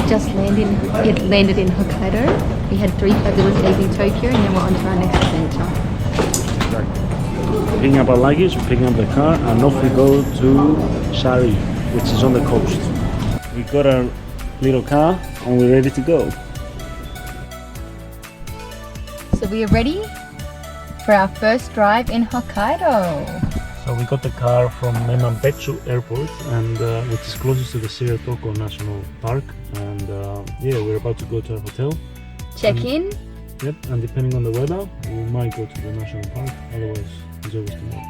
just landed in Hokkaido. We had 3 fabulous days in Tokyo, and then we're on to our next adventure. Exactly. Picking up our luggage, we're picking up the car, and off we go to Shari, which is on the coast. We got our little car and we're ready to go. So we are ready for our first drive in Hokkaido. So we got the car from Memampechu Airport, and which is closest to the Shiratoko National Park, and yeah, we're about to go to our hotel. Check in. Yep, and depending on the weather, we might go to the national park, otherwise it's always tomorrow.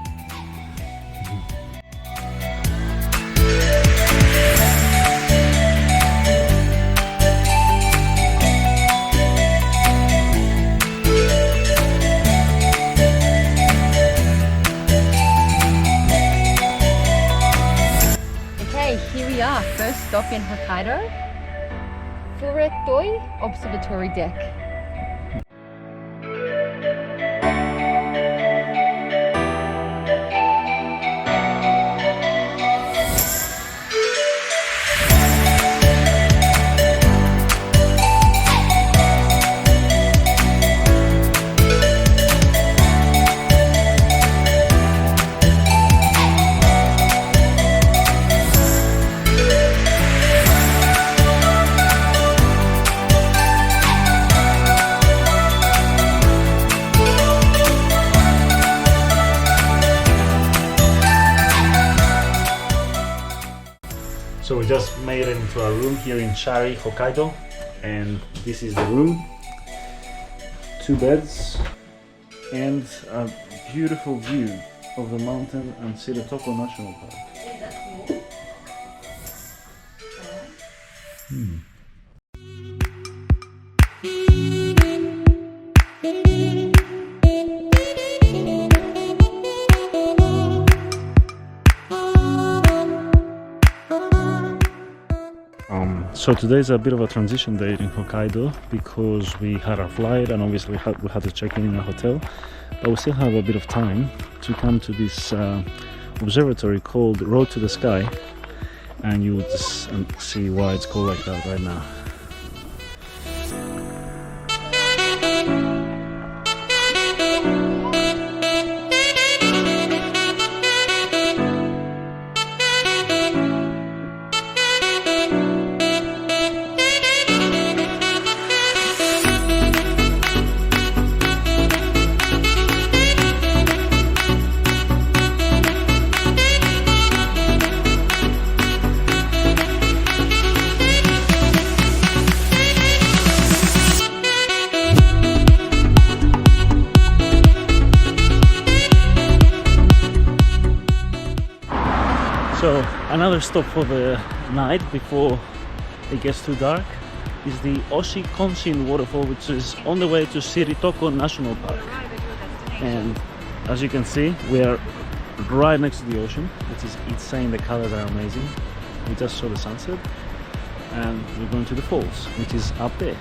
Here we are, first stop in Hokkaido, Furetoi Observatory Deck. So we just made it into our room here in Shari, Hokkaido, and this is the room. 2 beds and a beautiful view of the mountain and Shiratoko National Park. So today's a bit of a transition day in Hokkaido because we had our flight and obviously we had to check in a hotel, but we still have a bit of time to come to this observatory called Road to the Sky, and you will just see why it's called like that right now. So another stop for the night before it gets too dark is the Oshi Konshin waterfall, which is on the way to Shiratoko National Park. And as you can see, we are right next to the ocean, which is insane. The colors are amazing. We just saw the sunset and we're going to the falls, which is up there.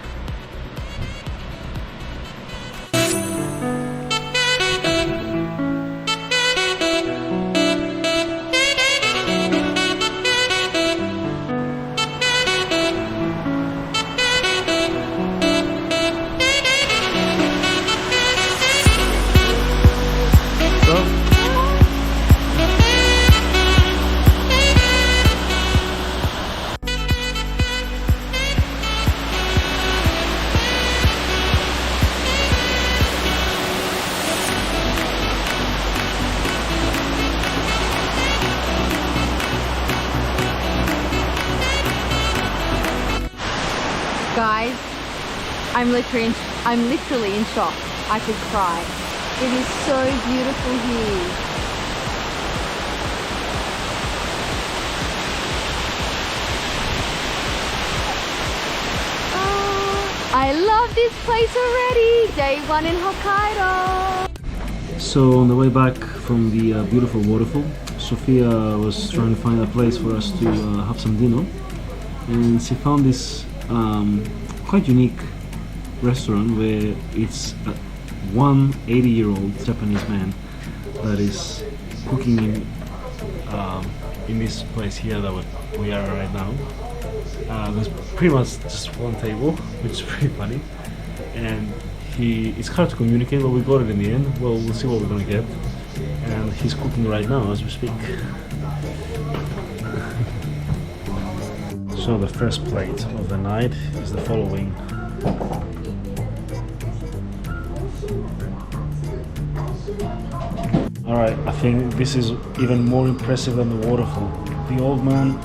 Guys, I'm literally in shock. I could cry. It is so beautiful here. Oh, I love this place already. Day 1 in Hokkaido. So on the way back from the beautiful waterfall, Sophia was trying to find a place for us to have some dinner, and she found this quite unique restaurant where it's one 80-year-old Japanese man that is cooking in this place here that we are right now. There's pretty much just one table, which is pretty funny. And it's hard to communicate, but we got it in the end. Well, we'll see what we're gonna get. And he's cooking right now as we speak. So the first plate of the night is the following. Alright, I think this is even more impressive than the waterfall. The old man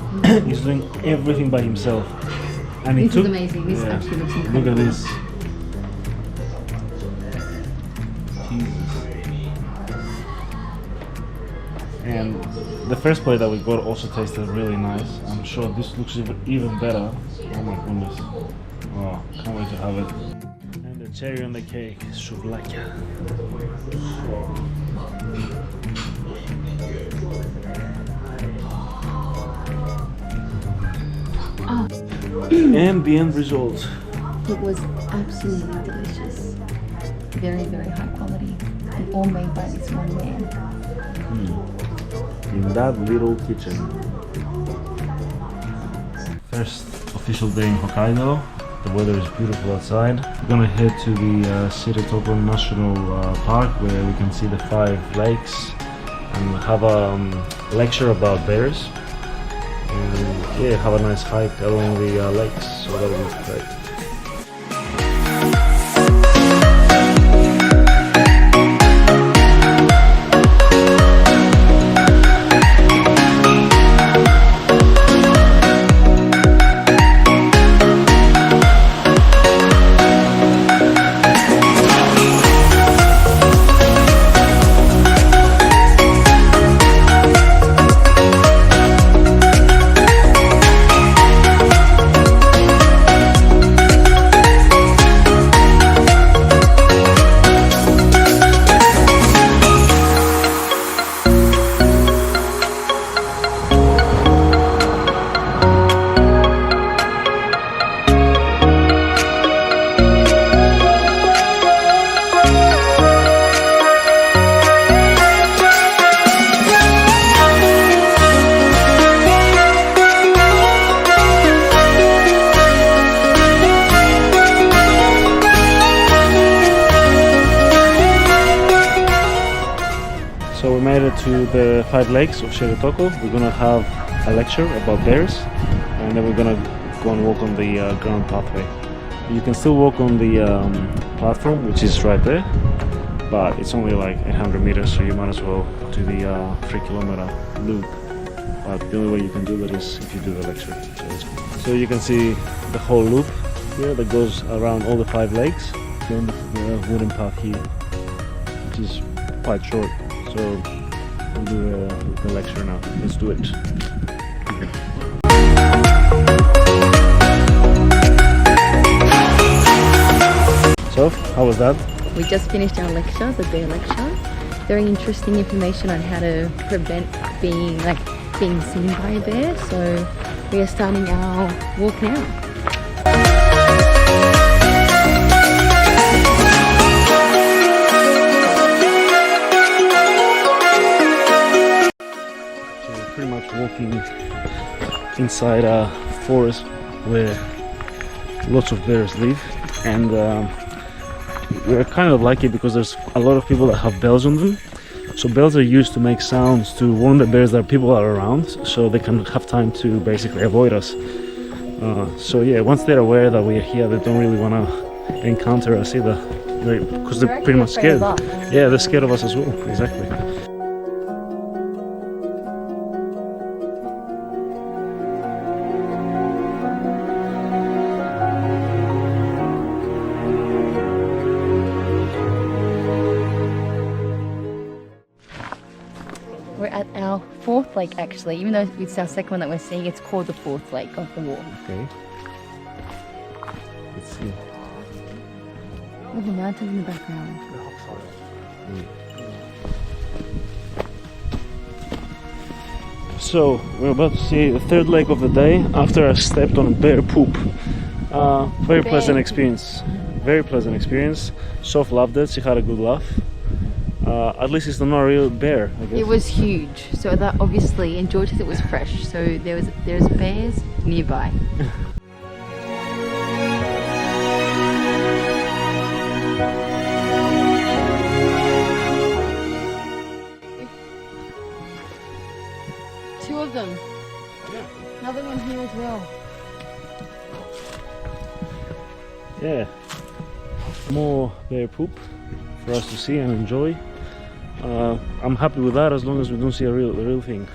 is doing everything by himself. And This is amazing. This actually looks incredible. Look at this. And the first plate that we got also tasted really nice. I'm sure this looks even better. Oh my goodness. Oh, can't wait to have it. And the cherry on the cake, souvlaki. And the end result. It was absolutely delicious. Very, very high quality. And all made by this one man. In that little kitchen. First official day in Hokkaido. The weather is beautiful outside. We're gonna head to the Shiretoko National Park where we can see the 5 lakes and have a lecture about bears. And yeah, have a nice hike along the lakes. So that'll be great. So we made it to the 5 lakes of Shiretoko. We're gonna have a lecture about bears, and then we're gonna go and walk on the ground pathway. You can still walk on the platform, which is right there, but it's only like 800 meters, so you might as well do the 3-kilometer loop. But the only way you can do that is if you do the lecture. So you can see the whole loop here that goes around all the 5 lakes. Then the wooden path here, which is quite short. So we'll do the lecture now. Let's do it. So, how was that? We just finished our lecture, the bear lecture. Very interesting information on how to prevent being seen by a bear. So we are starting our walk now. Pretty much walking inside a forest where lots of bears live, and we're kind of lucky because there's a lot of people that have bells on them. So bells are used to make sounds to warn the bears that people are around, so they can have time to basically avoid us. So yeah, once they're aware that we're here, they don't really want to encounter us either, because they're pretty much scared. Yeah, they're scared of us as well. Exactly. We're at our 4th lake actually, even though it's our 2nd one that we're seeing, it's called the 4th lake of the walk. Okay. Let's see. With the mountains in the background. So we're about to see the 3rd lake of the day after I stepped on bear poop. Very pleasant experience. Very pleasant experience. Soph loved it. She had a good laugh. At least it's not a real bear, I guess. It was huge, so that obviously enjoyed it was fresh. So there's bears nearby. Two of them. Yeah. Another one here as well. Yeah. More bear poop for us to see and enjoy. I'm happy with that as long as we don't see a real thing.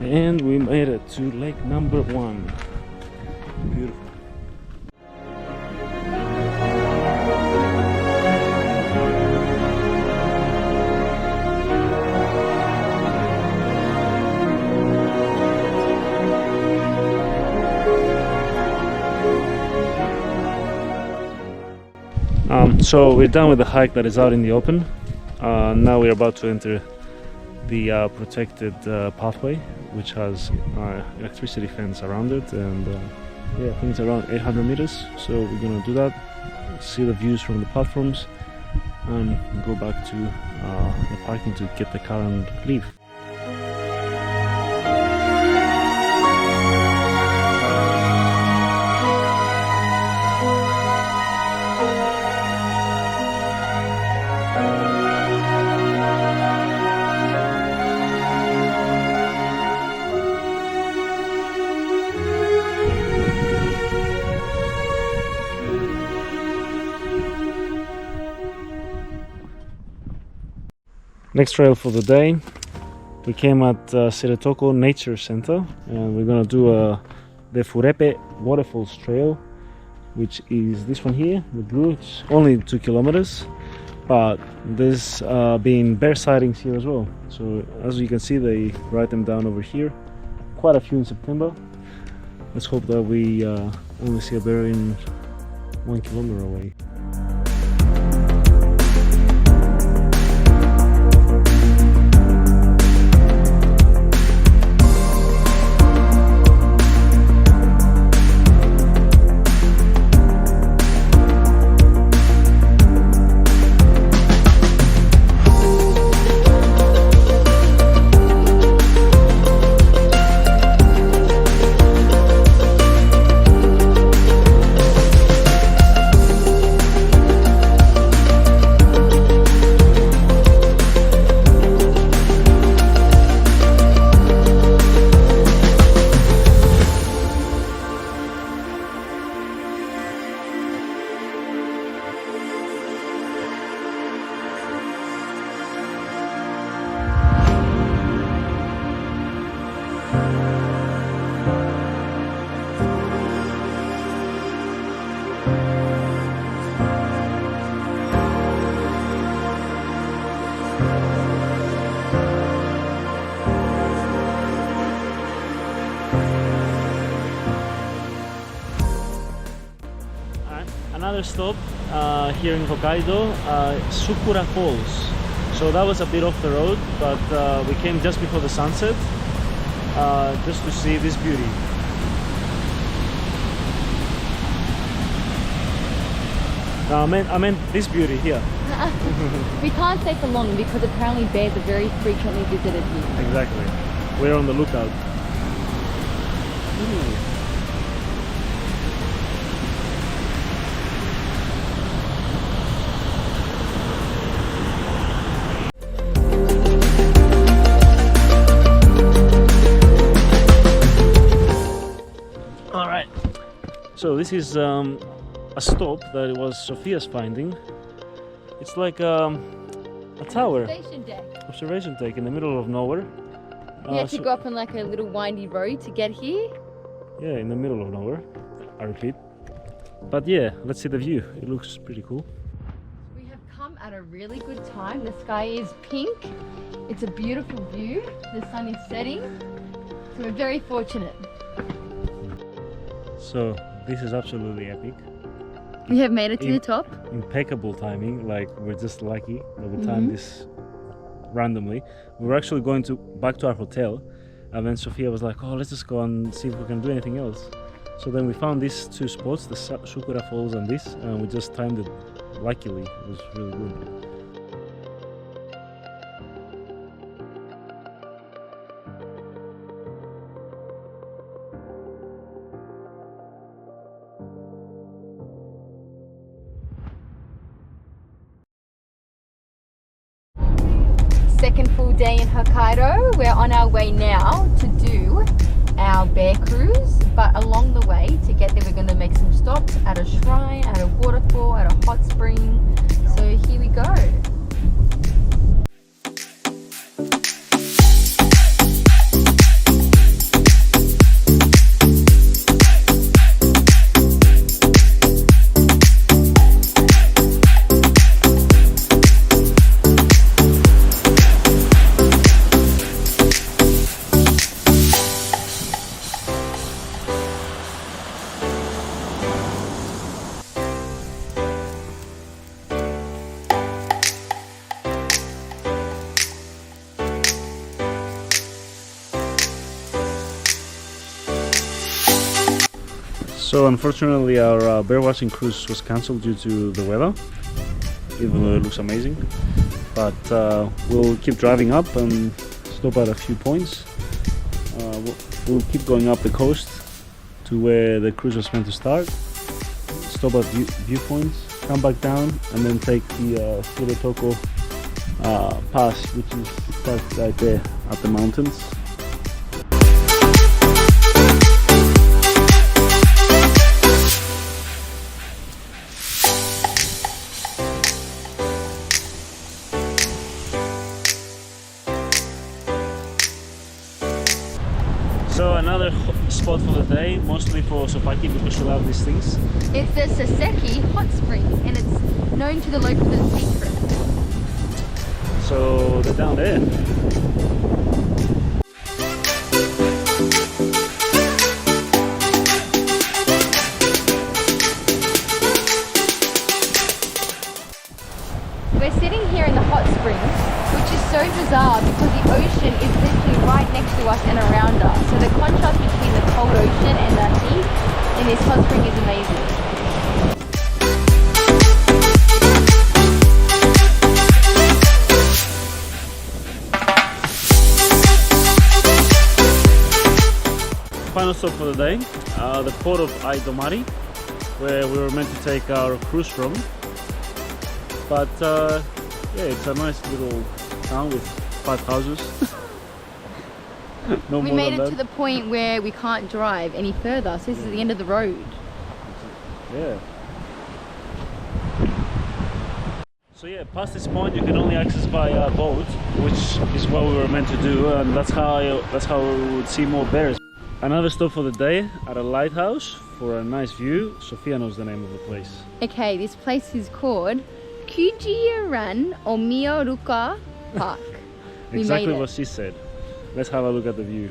And we made it to lake number 1. Beautiful. So we're done with the hike that is out in the open. Now we're about to enter the protected pathway, which has electricity fence around it, and yeah, I think it's around 800 meters. So we're gonna do that, see the views from the platforms, and go back to the parking to get the car and leave. Next trail for the day, we came at Shiretoko Nature Center, and we're gonna do the Furepe Waterfalls Trail, which is this one here, the blue. It's only 2 kilometers, but there's been bear sightings here as well. So as you can see, they write them down over here. Quite a few in September. Let's hope that we only see a bear in 1 kilometer away. Another stop here in Hokkaido, Sakura Falls. So that was a bit off the road, but we came just before the sunset just to see this beauty. No, I meant this beauty here. We can't stay for long because apparently bears are very frequently visited here. Exactly. We're on the lookout. Ooh. So this is a stop that was Sophia's finding. It's like a tower, Station deck. observation deck in the middle of nowhere. We had to go up on like a little windy road to get here. Yeah, in the middle of nowhere, I repeat. But yeah, let's see the view. It looks pretty cool. We have come at a really good time. The sky is pink. It's a beautiful view. The sun is setting. So we're very fortunate. So this is absolutely epic. We have made it to the top. Impeccable timing, like we're just lucky that we timed this randomly. We were actually going back to our hotel, and then Sophia was like, oh, let's just go and see if we can do anything else. So then we found these two spots, the Shukura Falls and this, and we just timed it luckily. It was really good. Second full day in Hokkaido. We're on our way now to do our bear cruise, but along the way to get there we're going to make some stops at a shrine, at a waterfall, at a hot spring. So here we go. So unfortunately our bear watching cruise was cancelled due to the weather, even though it looks amazing. But we'll keep driving up and stop at a few points. We'll keep going up the coast to where the cruise was meant to start, stop at viewpoints, come back down, and then take the Shirotoko pass, which is starts right there at the mountains. So another spot for the day, mostly for Sopaki because she loves these things. It's the Saseki hot spring and it's known to the locals as secret. So they're down there. We're sitting here in the hot spring, which is so bizarre because the ocean is literally right next to us and around us. So the contrast between the cold ocean and the heat in this hot spring is amazing. Final stop for the day, the port of Aidomari, where we were meant to take our cruise from. But yeah, it's a nice little town with 5 houses. No We more made than it that. to the point where we can't drive any further, so this is the end of the road. Yeah. So yeah, past this point you can only access by boat, which is what we were meant to do, and that's how we would see more bears. Another stop for the day at a lighthouse for a nice view. Sophia knows the name of the place. Okay, this place is called Kujiran Omiyoruka Park. We Exactly made it. what she said. Let's have a look at the view.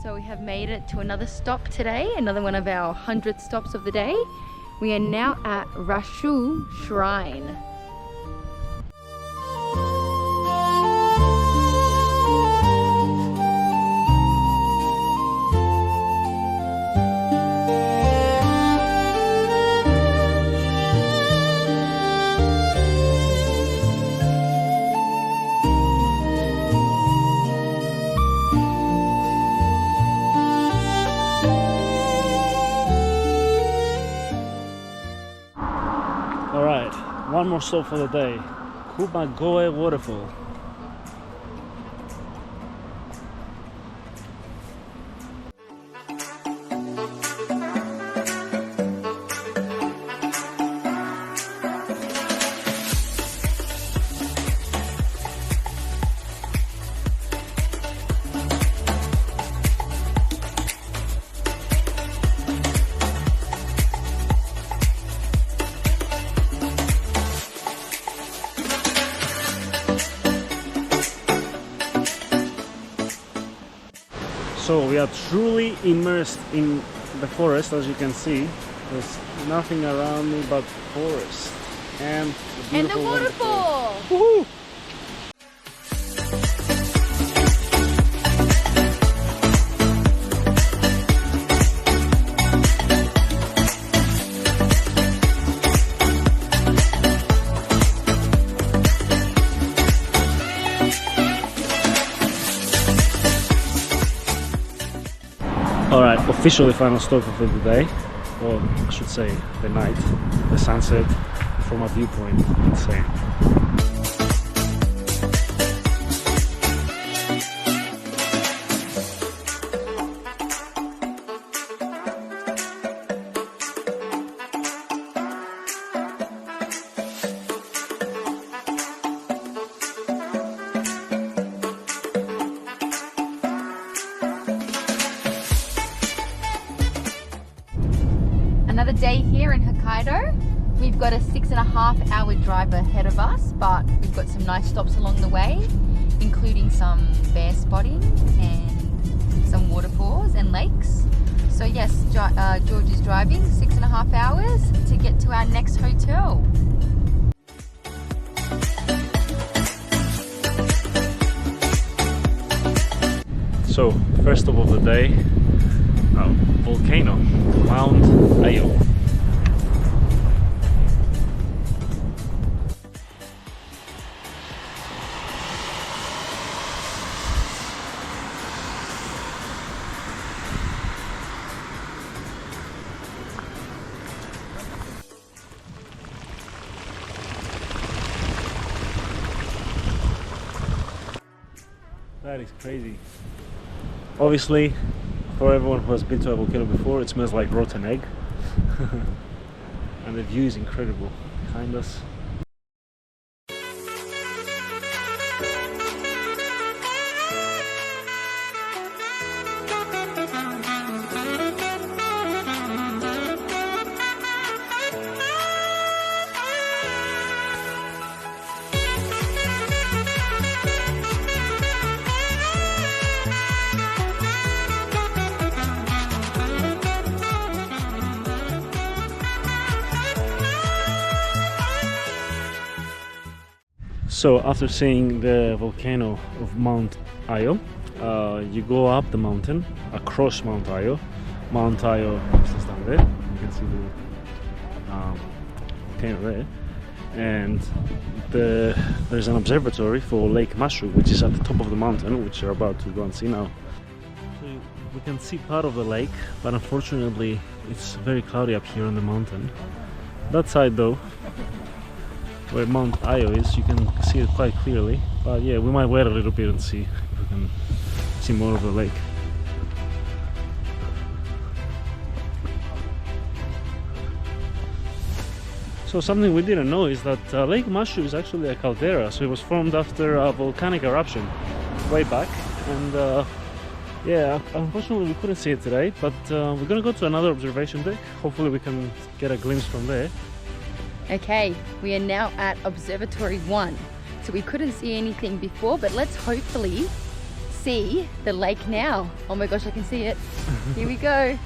So we have made it to another stop today, another one of our 100th stops of the day. We are now at Rashu Shrine. One more stop for the day. Kumagoe Waterfall. So we are truly immersed in the forest, as you can see. There's nothing around me but forest and the waterfall. Woohoo! Alright, officially final stop of the day, or I should say the night, the sunset from a viewpoint, insane. Another day here in Hokkaido. We've got a 6.5-hour drive ahead of us, but we've got some nice stops along the way, including some bear spotting and some waterfalls and lakes. So yes, George is driving 6.5 hours to get to our next hotel. So, first stop of the day, volcano, Mount Ayo. That is crazy. Obviously, for everyone who has been to a volcano before, it smells like rotten egg. And the view is incredible behind us. So after seeing the volcano of Mount Ayo, you go up the mountain, across Mount Ayo. Mount Ayo is down there. You can see the volcano there. And there's an observatory for Lake Mashu, which is at the top of the mountain, which you're about to go and see now. So we can see part of the lake, but unfortunately it's very cloudy up here on the mountain. That side though, where Mount Ayo is, you can see it quite clearly. But yeah, we might wait a little bit and see if we can see more of the lake. So something we didn't know is that Lake Mashu is actually a caldera, so it was formed after a volcanic eruption way back. And yeah, unfortunately we couldn't see it today, but we're gonna go to another observation deck. Hopefully we can get a glimpse from there. Okay, we are now at Observatory 1. So we couldn't see anything before, but let's hopefully see the lake now. Oh my gosh, I can see it. Here we go.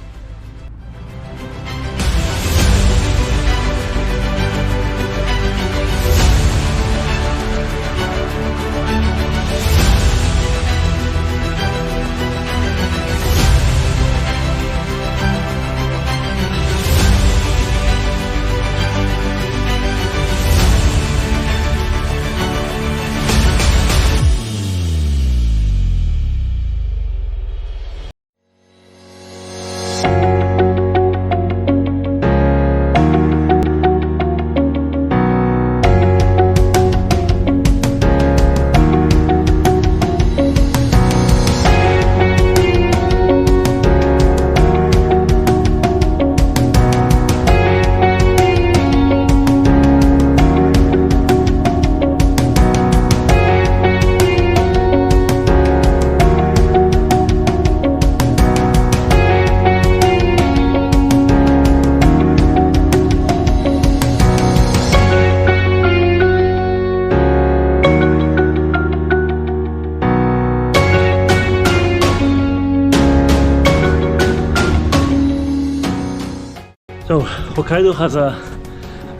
Hokkaido has a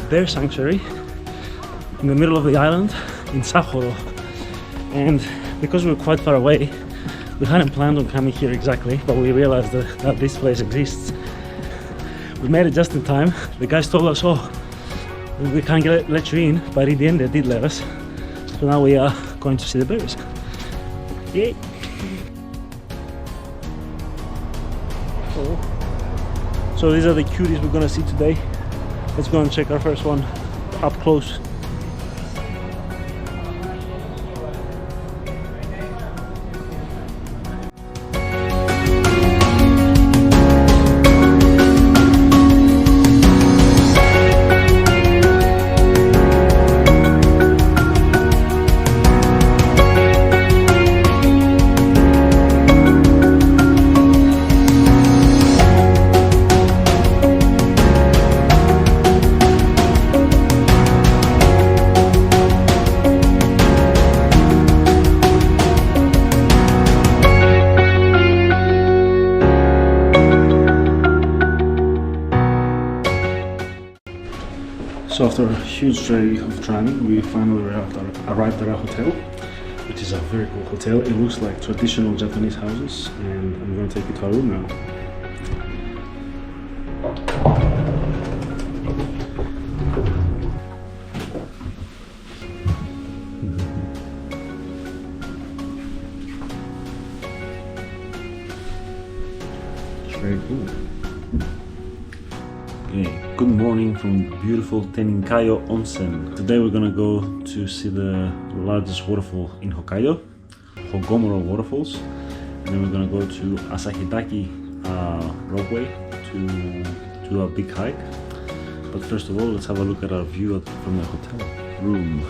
bear sanctuary in the middle of the island in Sapporo, and because we're quite far away, we hadn't planned on coming here exactly, but we realized that this place exists. We made it just in time. The guys told us, oh, we can't let you in, but in the end they did let us. So now we are going to see the bears. Yay! So these are the cuties we're gonna see today. Let's go and check our first one up close. So after a huge day of driving, we finally arrived at our hotel, which is a very cool hotel. It looks like traditional Japanese houses, and I'm going to take you to our room now. It's very cool. Okay, good morning from beautiful Teninkayo Onsen. Today we're gonna go to see the largest waterfall in Hokkaido, Hogomoro Waterfalls, and then we're gonna go to Asahidake roadway to do a big hike. But first of all, let's have a look at our view from the hotel room.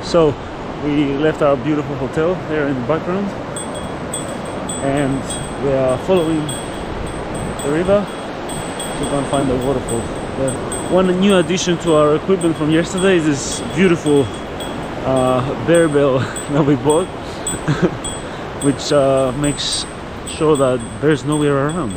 So we left our beautiful hotel there in the background, and we are following the river to go and find the waterfall. One new addition to our equipment from yesterday is this beautiful bear bell that we bought, which makes sure that there's nowhere around.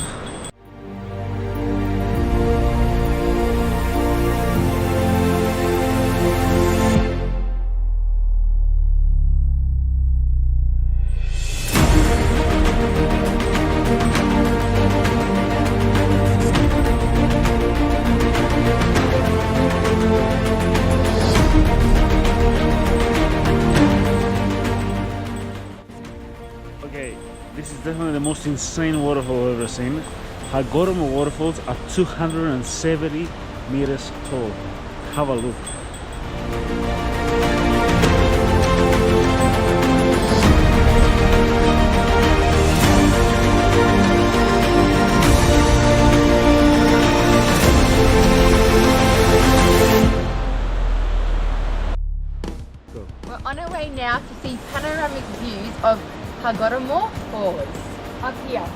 Okay, this is definitely the most insane waterfall I've ever seen. Hagoromo waterfalls are 270 meters tall. Have a look. We're on our way now to see panoramic views of Hagoromo Falls. Up here.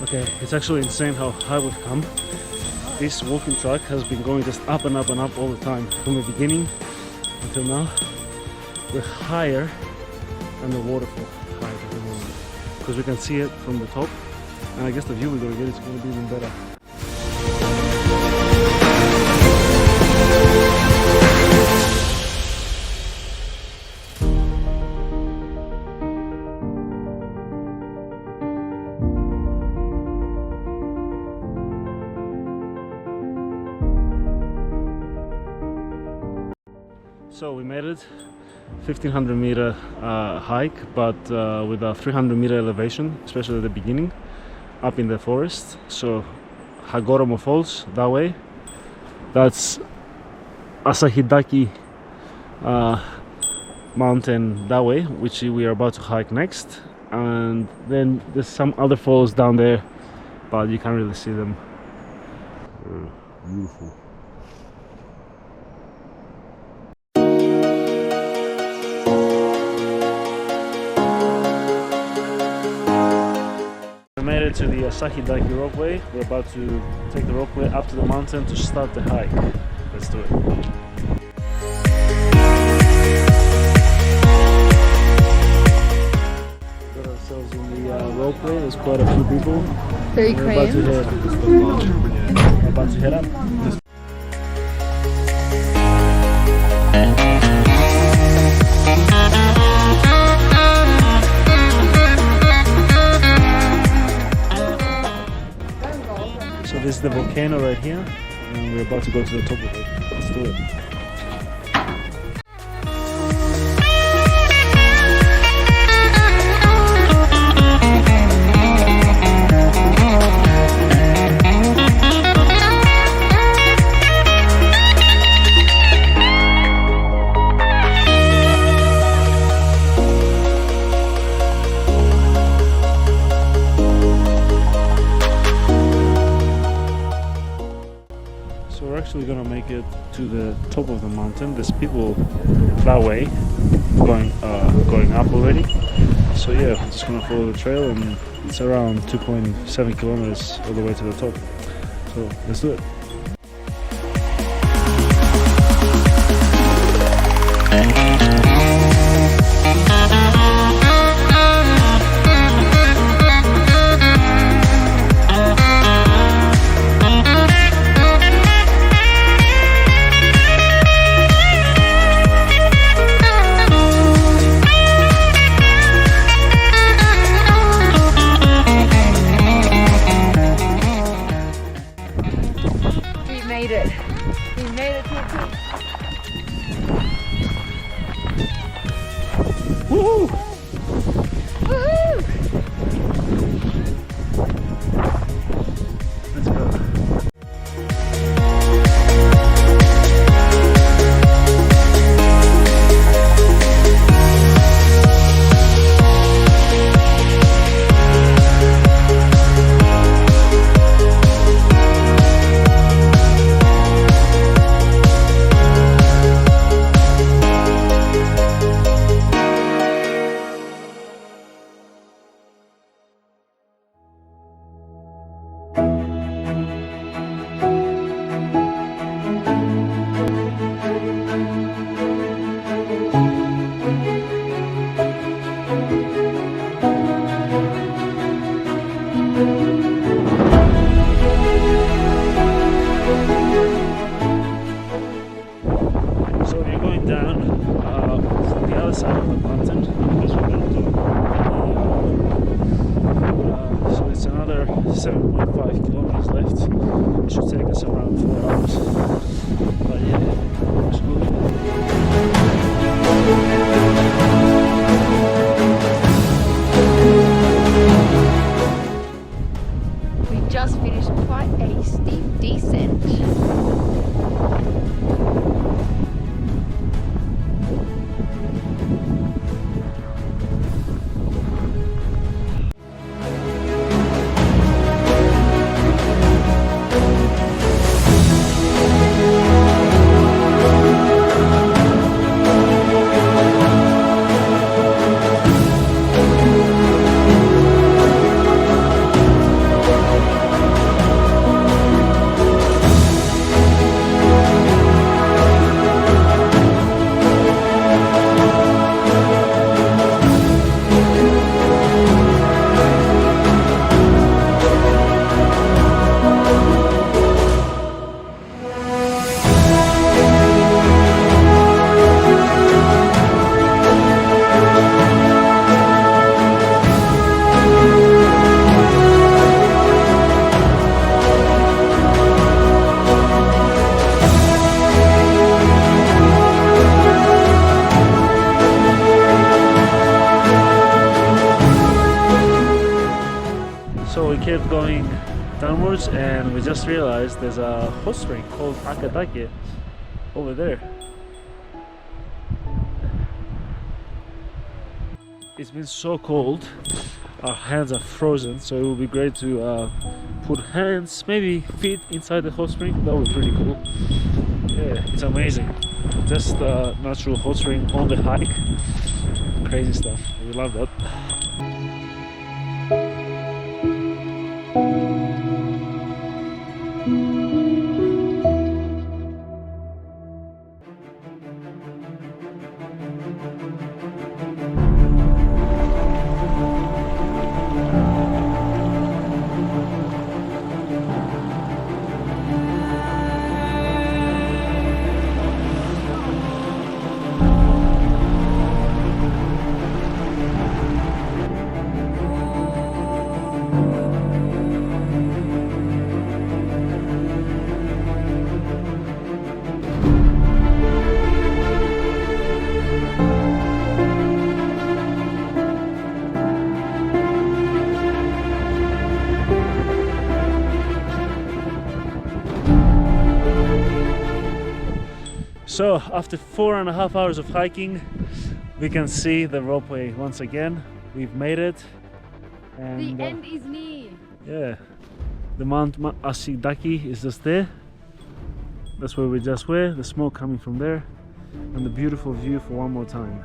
Okay, it's actually insane how high we've come. This walking track has been going just up and up and up all the time from the beginning until now. We're higher than the waterfall height at the moment because we can see it from the top, and I guess the view we're going to get is going to be even better. So we made it, 1500 meter hike, but with a 300 meter elevation, especially at the beginning, up in the forest. So Hagoromo Falls that way. That's Asahidake mountain that way, which we are about to hike next. And then there's some other falls down there, but you can't really see them Beautiful. We made it to the Asahidake rockway. We're about to take the rockway up to the mountain to start the hike. Let's do it. Got ourselves in the rockway. There's quite a few people. Very We're about to head up. So this is the volcano right here, and we're about to go to the top of it. Let's do it. So we're actually gonna make it to the top of the mountain. There's people that way going up already. So yeah, we're just gonna follow the trail, and it's around 2.7 kilometers all the way to the top. So let's do it. We made it. We made it to the top. Woohoo! Woohoo! Let's go. So you're going down from the other side of the mountain because we're going to do so it's another 7.5 kilometers left. It should take us around 4 hours. But yeah, it's good. We just finished quite a steep descent. So we kept going downwards, and we just realized there's a hot spring called Asahidake over there. It's been so cold, our hands are frozen, so it would be great to put hands, maybe feet inside the hot spring. That would be pretty cool. Yeah, it's amazing. Just a natural hot spring on the hike. Crazy stuff. We love that. So after 4.5 hours of hiking, we can see the ropeway once again. We've made it, and The end is near. yeah, the Mount Asahidake is just there. That's where we just were. The smoke coming from there, and the beautiful view for one more time.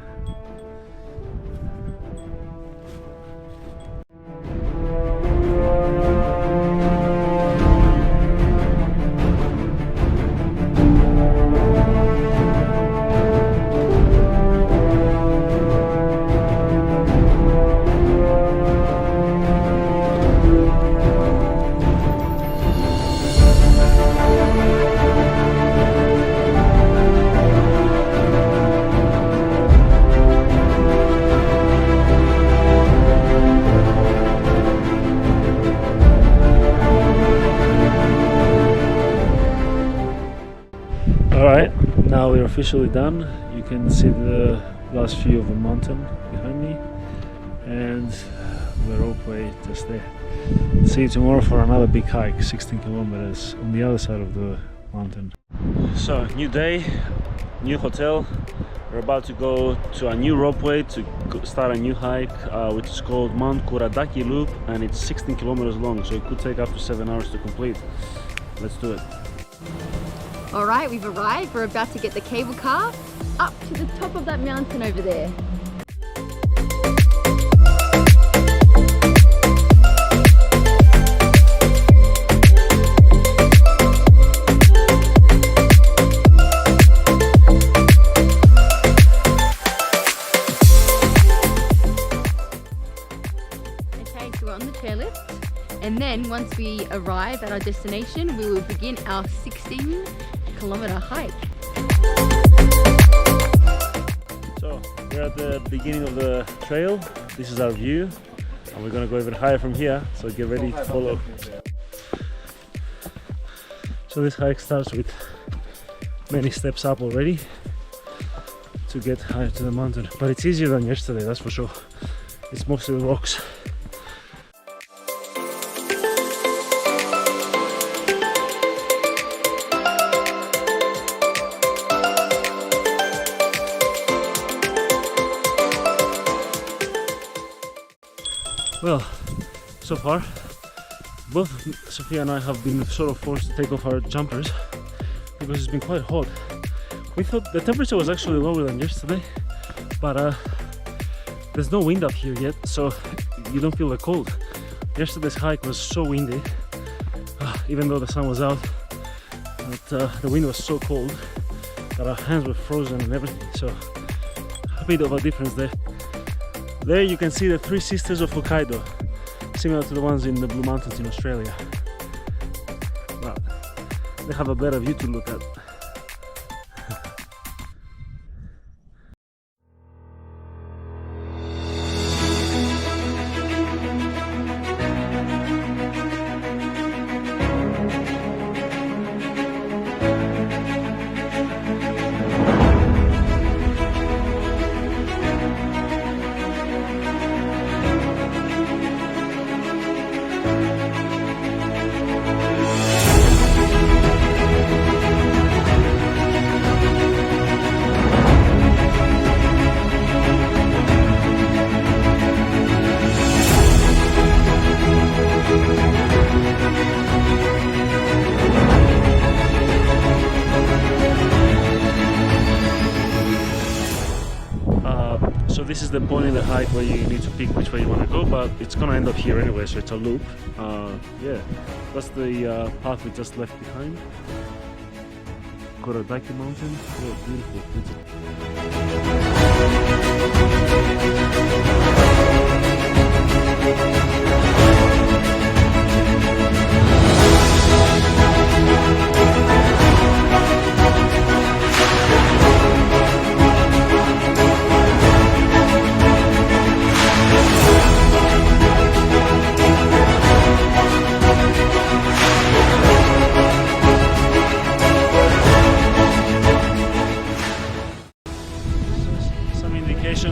Alright, now we're officially done. You can see the last view of the mountain behind me and the ropeway just there. See you tomorrow for another big hike, 16 kilometers on the other side of the mountain. So, new day, new hotel. We're about to go to a new ropeway to start a new hike, which is called Mount Kurodake Loop, and it's 16 kilometers long, so it could take up to 7 hours to complete. Let's do it. All right, we've arrived. We're about to get the cable car up to the top of that mountain over there. Okay, so we're on the chairlift. And then once we arrive at our destination, we will begin our 16-kilometer hike. So we're at the beginning of the trail. This is our view, and we're gonna go even higher from here, so get ready to follow. So this hike starts with many steps up already to get higher to the mountain, but it's easier than yesterday, that's for sure. It's mostly rocks. Well, so far, both Sophia and I have been sort of forced to take off our jumpers because it's been quite hot. We thought the temperature was actually lower than yesterday, but there's no wind up here yet, so you don't feel the cold. Yesterday's hike was so windy, even though the sun was out, but the wind was so cold that our hands were frozen and everything, so a bit of a difference there. There you can see the three sisters of Hokkaido, similar to the ones in the Blue Mountains in Australia. But they have a better view to look at. this is the point in the hike where you need to pick which way you want to go, but it's gonna end up here anyway, so it's a loop. Yeah, that's the path we just left behind. Kurodake mountain. Yeah, beautiful.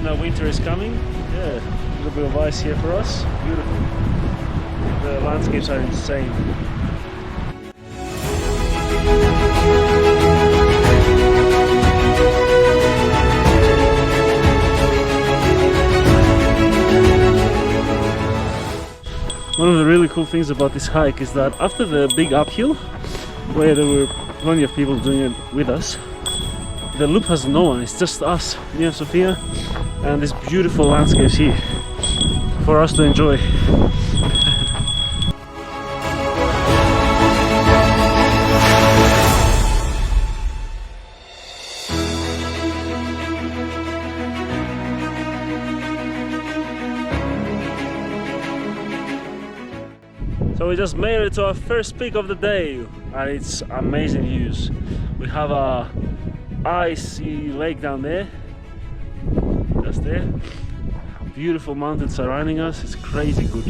That winter is coming. Yeah, a little bit of ice here for us. Beautiful. The landscapes are insane. One of the really cool things about this hike is that after the big uphill, where there were plenty of people doing it with us, the loop has no one. It's just us, me and Sophia, and these beautiful landscapes here for us to enjoy. So we just made it to our first peak of the day, and it's amazing views. We have a icy lake down there, just there. Beautiful mountains surrounding us. It's crazy good.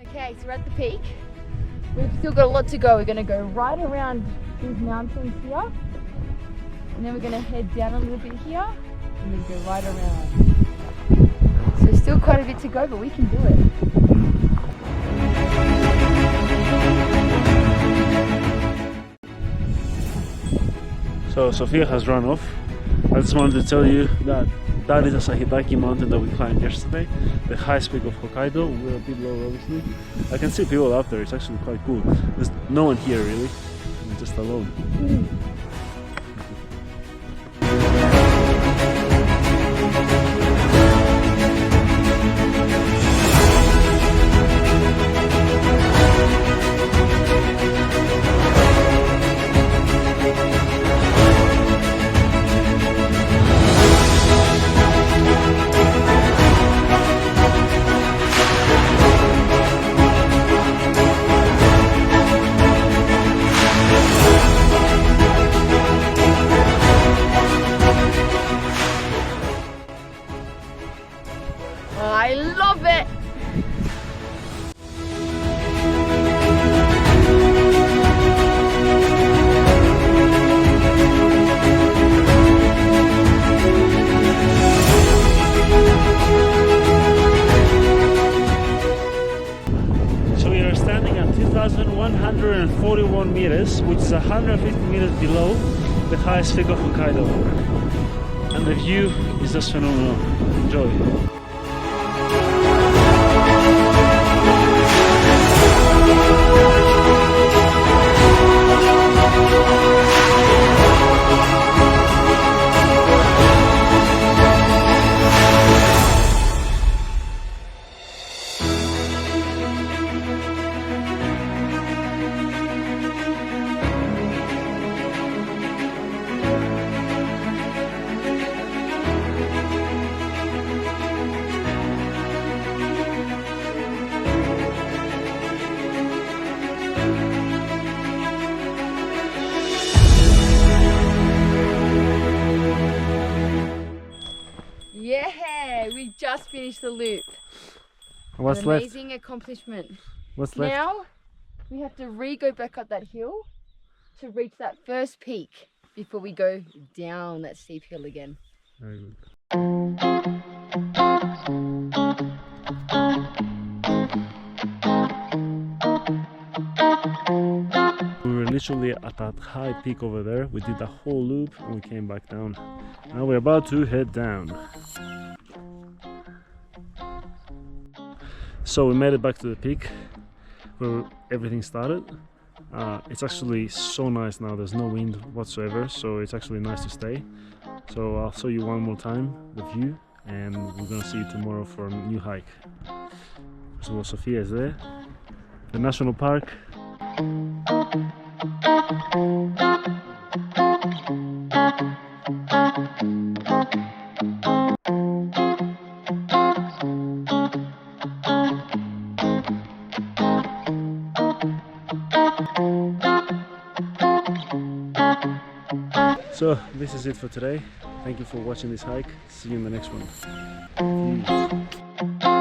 Okay, so we're at the peak. We've still got a lot to go. We're going to go right around these mountains here, and then we're going to head down a little bit here, and then go right around. So still quite a bit to go, but we can do it. So Sophia has run off. I just wanted to tell you that that is Asahidake mountain that we climbed yesterday, the highest peak of Hokkaido. We're a bit lower, obviously. I can see people out there. It's actually quite cool. There's no one here really. I'm just alone. I love it! So we are standing at 2,141 meters, which is 150 meters below the highest peak of Hokkaido. And the view is just phenomenal. Enjoy. Yeah, we just finished the loop. What's An left? amazing accomplishment. What's left? Now we have to go back up that hill to reach that first peak before we go down that steep hill again. Very good. We were literally at that high peak over there. We did the whole loop and we came back down. Now we're about to head down. So we made it back to the peak where everything started. It's actually so nice now, there's no wind whatsoever, so it's actually nice to stay. So I'll show you one more time the view, and we're gonna see you tomorrow for a new hike. First of all, Sofia is there. The national park. So this is it for today. Thank you for watching this hike. See you in the next one. Peace.